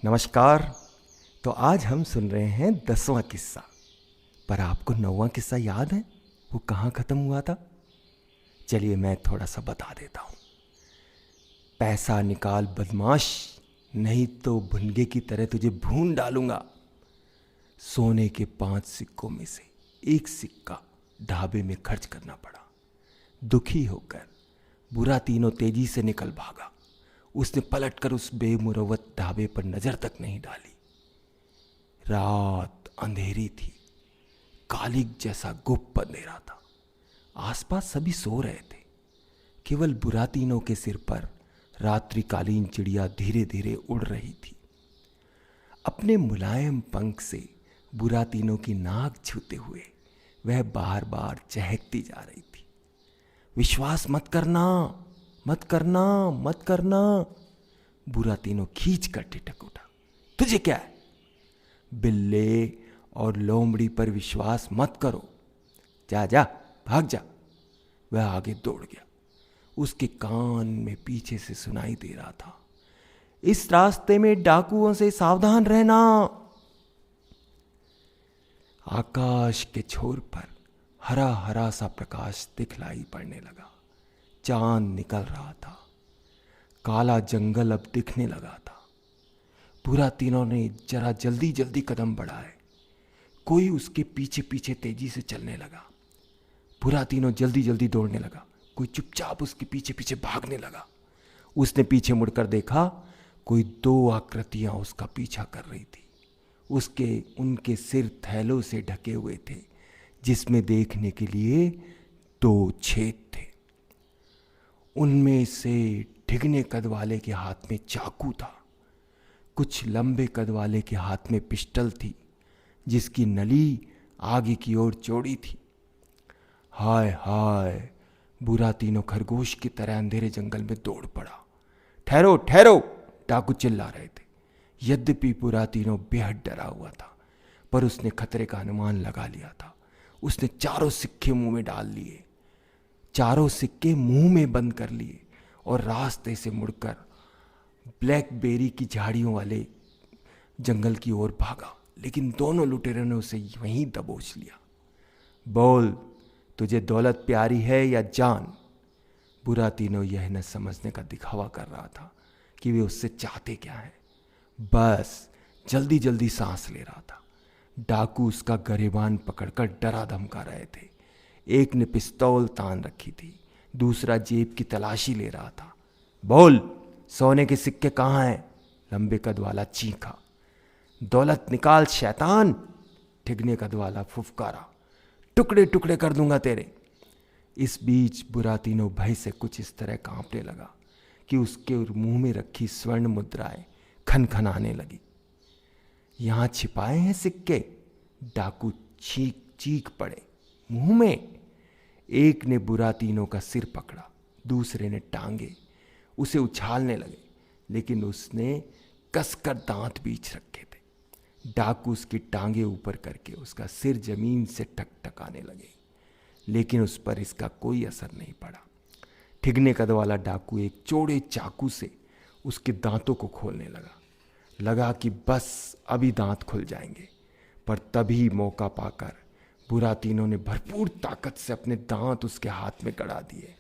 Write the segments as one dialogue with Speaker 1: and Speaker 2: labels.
Speaker 1: नमस्कार। तो आज हम सुन रहे हैं 10वां किस्सा। पर आपको 9वां किस्सा याद है वो कहाँ ख़त्म हुआ था? चलिए मैं थोड़ा सा बता देता हूँ। पैसा निकाल बदमाश, नहीं तो भुनगे की तरह तुझे भून डालूंगा। सोने के 5 सिक्कों में से एक सिक्का ढाबे में खर्च करना पड़ा। दुखी होकर बुरा तीनों तेजी से निकल भागा। उसने पलटकर उस बेमुरवत ढाबे पर नजर तक नहीं डाली। रात अंधेरी थी, कालिक जैसा गुप्त अंधेरा था। आसपास सभी सो रहे थे। केवल बुरा तीनों के सिर पर रात्रिकालीन चिड़िया धीरे धीरे उड़ रही थी। अपने मुलायम पंख से बुरा तीनों की नाक छूते हुए वह बार बार चहकती जा रही थी। विश्वास मत करना, मत करना, मत करना। बुरा तीनों खींच कर ठिठक उठा। तुझे क्या है? बिल्ले और लोमड़ी पर विश्वास मत करो। जा जा, भाग जा। वह आगे दौड़ गया। उसके कान में पीछे से सुनाई दे रहा था, इस रास्ते में डाकुओं से सावधान रहना। आकाश के छोर पर हरा हरा सा प्रकाश दिखलाई पड़ने लगा। चांद निकल रहा था। काला जंगल अब दिखने लगा था। बुरा तीनों ने जरा जल्दी जल्दी कदम बढ़ाए। कोई उसके पीछे पीछे तेजी से चलने लगा। बुरा तीनों जल्दी जल्दी दौड़ने लगा। कोई चुपचाप उसके पीछे पीछे भागने लगा। उसने पीछे मुड़कर देखा, कोई 2 आकृतियां उसका पीछा कर रही थी। उनके सिर थैलों से ढके हुए थे, जिसमें देखने के लिए 2 छेद थे। उनमें से ठिगने कद वाले के हाथ में चाकू था। कुछ लंबे कद वाले के हाथ में पिस्टल थी, जिसकी नली आगे की ओर चौड़ी थी। हाय हाय, बुरा तीनों खरगोश की तरह अंधेरे जंगल में दौड़ पड़ा। ठहरो ठहरो, डाकू चिल्ला रहे थे। यद्यपि बुरा तीनों बेहद डरा हुआ था, पर उसने खतरे का अनुमान लगा लिया था। उसने 4 सिक्के मुंह में डाल लिए, 4 सिक्के मुंह में बंद कर लिए और रास्ते से मुड़कर ब्लैकबेरी की झाड़ियों वाले जंगल की ओर भागा। लेकिन दोनों लुटेरों ने उसे वहीं दबोच लिया। बोल, तुझे दौलत प्यारी है या जान? बुरा तीनों यह न समझने का दिखावा कर रहा था कि वे उससे चाहते क्या है। बस जल्दी जल्दी सांस ले रहा था। डाकू उसका गरेबान पकड़कर डरा धमका रहे थे। एक ने पिस्तौल तान रखी थी, दूसरा जेब की तलाशी ले रहा था। बोल, सोने के सिक्के कहाँ हैं? लंबे कद वाला चीखा। दौलत निकाल शैतान, ठिगने कद वाला फुफकारा। टुकड़े टुकड़े कर दूंगा तेरे। इस बीच बुरा तीनों भय से कुछ इस तरह कांपने लगा कि उसके मुंह में रखी स्वर्ण मुद्राएं खनखनाने लगी। यहां छिपाए हैं सिक्के? डाकू चीख चीख पड़े। मुंह में? एक ने बुरा तीनों का सिर पकड़ा, दूसरे ने टांगे। उसे उछालने लगे, लेकिन उसने कसकर दांत बीच रखे थे। डाकू उसकी टांगे ऊपर करके उसका सिर जमीन से टकटकाने लगे, लेकिन उस पर इसका कोई असर नहीं पड़ा। ठिगने कद वाला डाकू एक चौड़े चाकू से उसके दांतों को खोलने लगा कि बस अभी दांत खुल जाएंगे। पर तभी मौका पाकर बुरा तीनों ने भरपूर ताकत से अपने दांत उसके हाथ में गड़ा दिए।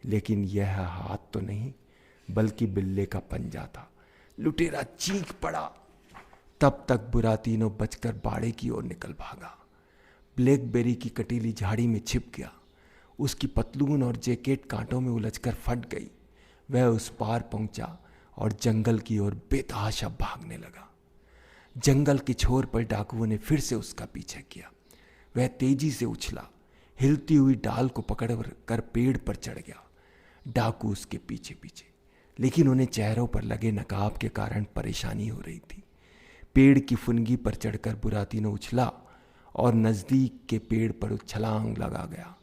Speaker 1: लेकिन यह हाथ तो नहीं, बल्कि बिल्ले का पंजा था। लुटेरा चीख पड़ा। तब तक बुरा तीनों बचकर बाड़े की ओर निकल भागा। ब्लैकबेरी की कटीली झाड़ी में छिप गया। उसकी पतलून और जैकेट कांटों में उलझकर फट गई। वह उस पार पहुंचा और जंगल की ओर बेतहाशा भागने लगा। जंगल के छोर पर डाकुओं ने फिर से उसका पीछा किया। वह तेजी से उछला, हिलती हुई डाल को पकड़कर पेड़ पर चढ़ गया। डाकू उसके पीछे पीछे, लेकिन उन्हें चेहरों पर लगे नकाब के कारण परेशानी हो रही थी। पेड़ की फुनगी पर चढ़कर बुरा तीनों उछला और नजदीक के पेड़ पर छलांग लगा गया।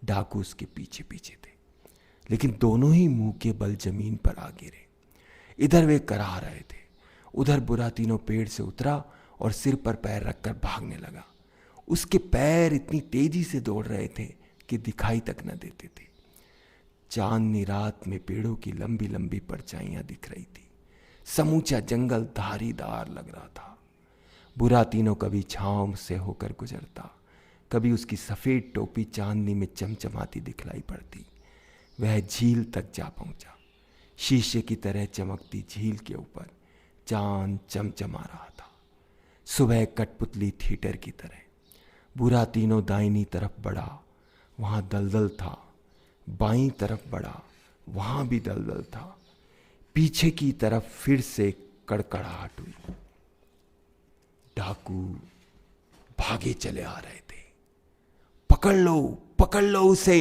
Speaker 1: डाकू उसके पीछे पीछे थे, लेकिन दोनों ही मुंह के बल जमीन पर आ गिरे। इधर वे करा रहे थे, उधर बुरा तीनों पेड़ से उतरा और सिर पर पैर रखकर भागने लगा। उसके पैर इतनी तेजी से दौड़ रहे थे कि दिखाई तक न देते थे। चांदनी रात में पेड़ों की लंबी लंबी परछाइयां दिख रही थी। समूचा जंगल धारीदार लग रहा था। बुरातीनो कभी छांव से होकर गुजरता, कभी उसकी सफेद टोपी चांदनी में चमचमाती दिखलाई पड़ती। वह झील तक जा पहुंचा। शीशे की तरह चमकती झील के ऊपर चांद चमचमा रहा था, सुबह कठपुतली थिएटर की तरह। बुरातीनो दाहिनी तरफ बढ़ा, वहां दलदल था। बाईं तरफ बढ़ा, वहां भी दलदल था। पीछे की तरफ फिर से कड़कड़ाहट हुई। डाकू भागे चले आ रहे थे। पकड़ लो उसे।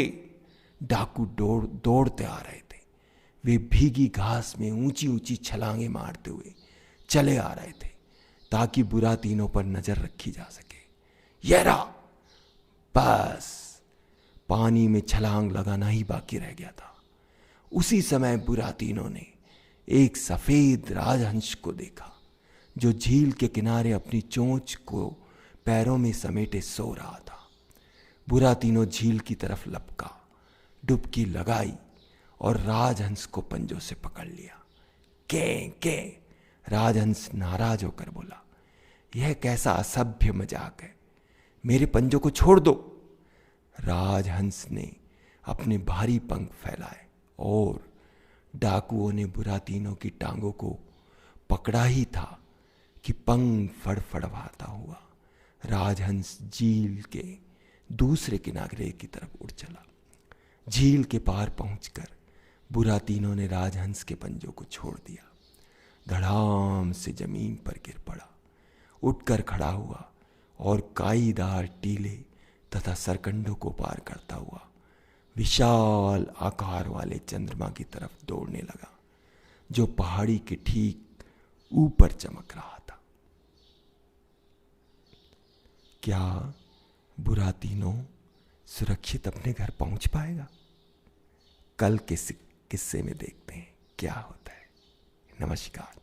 Speaker 1: डाकू दौड़ते आ रहे थे। वे भीगी घास में ऊंची ऊंची छलांगे मारते हुए चले आ रहे थे ताकि बुरातीनो पर नजर रखी जा सके। ये रहा, बस पानी में छलांग लगाना ही बाकी रह गया था। उसी समय बुरातीनो ने एक सफेद राजहंस को देखा जो झील के किनारे अपनी चोंच को पैरों में समेटे सो रहा था। बुरातीनो झील की तरफ लपका, डुबकी लगाई और राजहंस को पंजों से पकड़ लिया। के राजहंस नाराज होकर बोला, यह कैसा असभ्य मजाक है, मेरे पंजों को छोड़ दो। राजहंस ने अपने भारी पंख फैलाए और डाकुओं ने बुरातीनो की टांगों को पकड़ा ही था कि पंख फड़फड़ाता हुआ राजहंस झील के दूसरे किनारे की तरफ उड़ चला। झील के पार पहुंचकर बुरातीनो ने राजहंस के पंजों को छोड़ दिया। धड़ाम से जमीन पर गिर पड़ा, उठकर खड़ा हुआ और काईदार टीले तथा सरकंडों को पार करता हुआ विशाल आकार वाले चंद्रमा की तरफ दौड़ने लगा जो पहाड़ी के ठीक ऊपर चमक रहा था। क्या बुरातीनो सुरक्षित अपने घर पहुंच पाएगा? कल के किस्से में देखते हैं क्या होता है। नमस्कार।